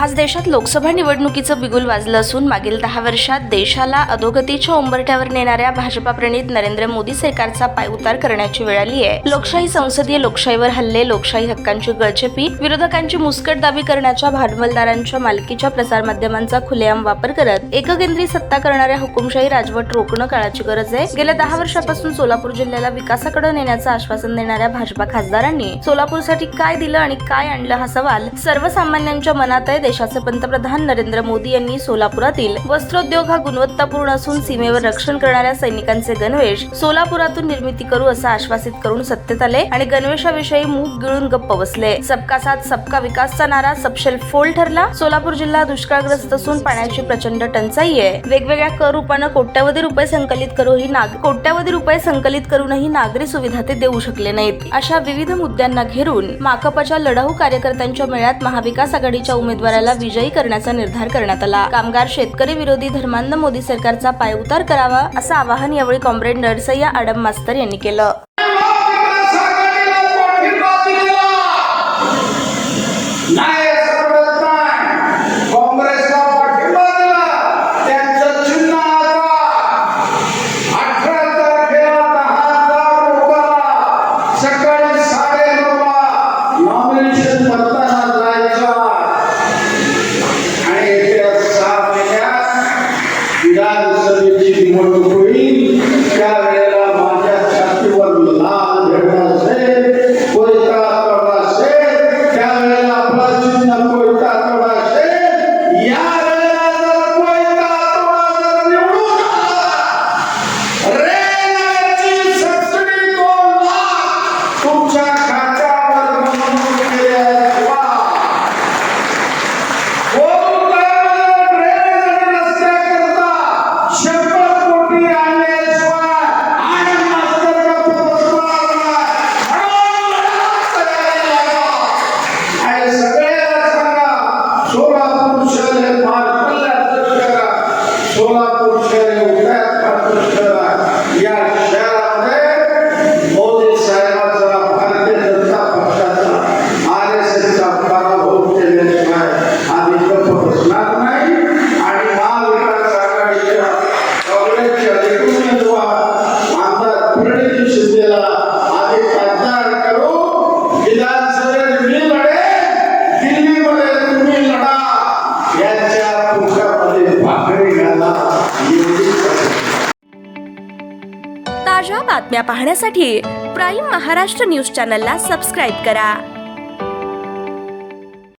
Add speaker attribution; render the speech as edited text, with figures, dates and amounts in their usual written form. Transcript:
Speaker 1: आज देशात लोकसभा निवडणुकीचं बिगुल वाजलं असून मागील 10 वर्षात देशाला अधोगतीच्या उंबरठ्यावर नेणाऱ्या भाजपाप्रणीत नरेंद्र मोदी सरकारचा पायउतार करण्याची वेळ आली आहे। लोकशाही, संसदीय लोकशाहीवर हल्ले, लोकशाही हक्कांची गळचेपी, विरोधकांची मुस्कटदाबी करण्याच्या भांडवलदारांच्या मालकीच्या प्रसारमाध्यमांचा खुलेआम वापर करत एककेंद्री सत्ता करणाऱ्या हुकुमशाही राजवट रोखणं काळाची गरज आहे। गेल्या 10 वर्षापासून सोलापूर जिल्ह्याला विकासाकडे नेण्याचं आश्वासन देणाऱ्या भाजपा खासदारांनी सोलापूरसाठी काय दिलं आणि काय आणलं हा सवाल सर्वसामान्यांच्या मनात आहे। देशाचे पंतप्रधान नरेंद्र मोदी यांनी सोलापुरातील वस्त्रोद्योग हा गुणवत्तापूर्ण असून सीमेवर रक्षण करणाऱ्या सैनिकांचे गणवेश सोलापुरातून निर्मिती करू असं आश्वासित करून सत्तेत आले आणि गणवेशाविषयी मूग गिळून गप्प बसले। सबका साथ सबका विकासचा नारा सबशेल फोल ठरला। सोलापूर जिल्हा दुष्काळग्रस्त असून पाण्याची प्रचंड टंचाई आहे। वेगवेगळ्या कर रूपानं कोट्यावधी रुपये संकलित करूनही नागरी सुविधा ते देऊ शकले नाहीत। अशा विविध मुद्द्यांना घेरून माकपच्या लढाऊ कार्यकर्त्यांच्या मेळ्यात महाविकास आघाडीच्या उमेदवाराला विजयी करण्याचा निर्धार करण्यात आला। कामगार शेतकरी विरोधी धर्मांध मोदी सरकारचा पायउतार करावा असं आवाहन यावेळी कॉम्रेड नरसय्या आडम मास्तर यांनी केलं। ताज्या बातम्या पाहण्यासाठी प्राईम महाराष्ट्र न्यूज चॅनलला सबस्क्राईब करा।